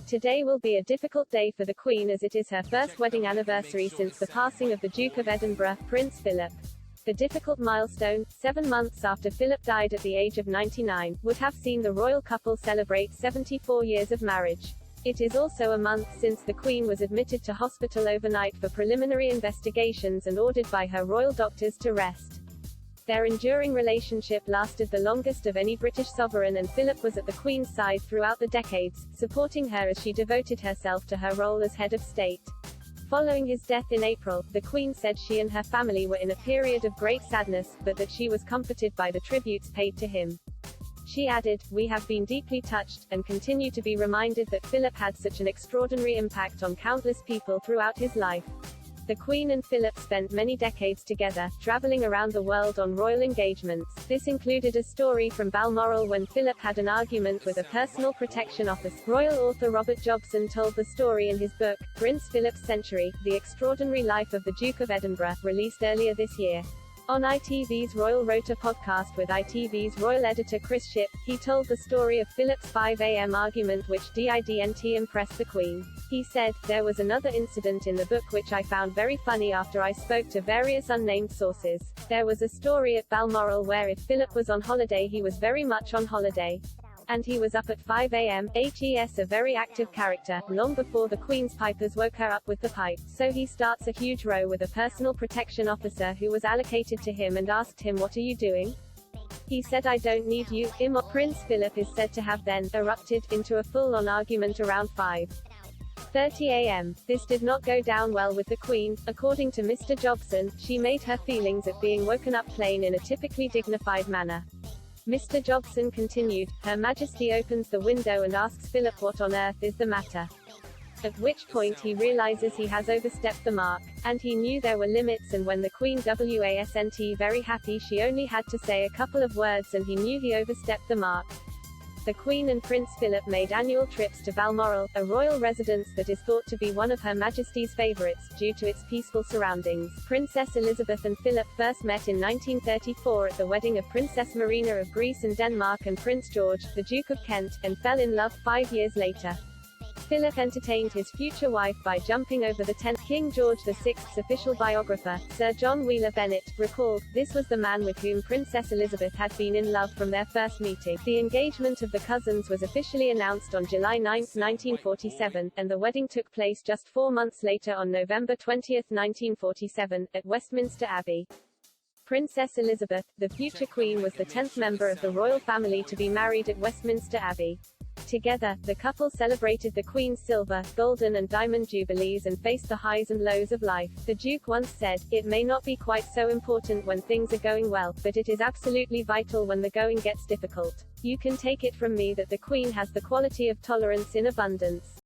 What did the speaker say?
Today will be a difficult day for the Queen as it is her first wedding anniversary since the passing of the Duke of Edinburgh, Prince Philip. The difficult milestone, 7 months after Philip died at the age of 99, would have seen the royal couple celebrate 74 years of marriage. It is also a month since the Queen was admitted to hospital overnight for preliminary investigations and ordered by her royal doctors to rest. Their enduring relationship lasted the longest of any British sovereign, and Philip was at the Queen's side throughout the decades, supporting her as she devoted herself to her role as head of state. Following his death in April, the Queen said she and her family were in a period of great sadness, but that she was comforted by the tributes paid to him. She added, "We have been deeply touched, and continue to be reminded that Philip had such an extraordinary impact on countless people throughout his life." The Queen and Philip spent many decades together, traveling around the world on royal engagements. This included a story from Balmoral when Philip had an argument with a personal protection officer. Royal author Robert Jobson told the story in his book, Prince Philip's Century, The Extraordinary Life of the Duke of Edinburgh, released earlier this year. On ITV's Royal Rota podcast with ITV's royal editor Chris Shipp, he told the story of Philip's 5 a.m. argument which didn't impress the Queen. He said, "There was another incident in the book which I found very funny after I spoke to various unnamed sources. There was a story at Balmoral where if Philip was on holiday he was very much on holiday. And he was up at 5 a.m, hes a very active character, long before the Queen's pipers woke her up with the pipe. So he starts a huge row with a personal protection officer who was allocated to him and asked him, 'What are you doing?' He said, 'I don't need you.'" Prince Philip is said to have then erupted into a full-on argument around 5:30 a.m. This did not go down well with the Queen. According to Mr. Jobson, she made her feelings at being woken up plain in a typically dignified manner. Mr. Jobson continued, "Her Majesty opens the window and asks Philip what on earth is the matter. At which point he realizes he has overstepped the mark. And he knew there were limits, and when the Queen wasn't very happy she only had to say a couple of words and he knew he overstepped the mark." The Queen and Prince Philip made annual trips to Balmoral, a royal residence that is thought to be one of Her Majesty's favourites, due to its peaceful surroundings. Princess Elizabeth and Philip first met in 1934 at the wedding of Princess Marina of Greece and Denmark and Prince George, the Duke of Kent, and fell in love 5 years later. Philip entertained his future wife by jumping over the tent. King George VI's official biographer, Sir John Wheeler Bennett, recalled, "This was the man with whom Princess Elizabeth had been in love from their first meeting." The engagement of the cousins was officially announced on July 9, 1947, and the wedding took place just 4 months later on November 20, 1947, at Westminster Abbey. Princess Elizabeth, the future Queen, was the 10th member of the royal family to be married at Westminster Abbey. Together, the couple celebrated the Queen's silver, golden and diamond jubilees and faced the highs and lows of life. The Duke once said, "It may not be quite so important when things are going well, but it is absolutely vital when the going gets difficult. You can take it from me that the Queen has the quality of tolerance in abundance."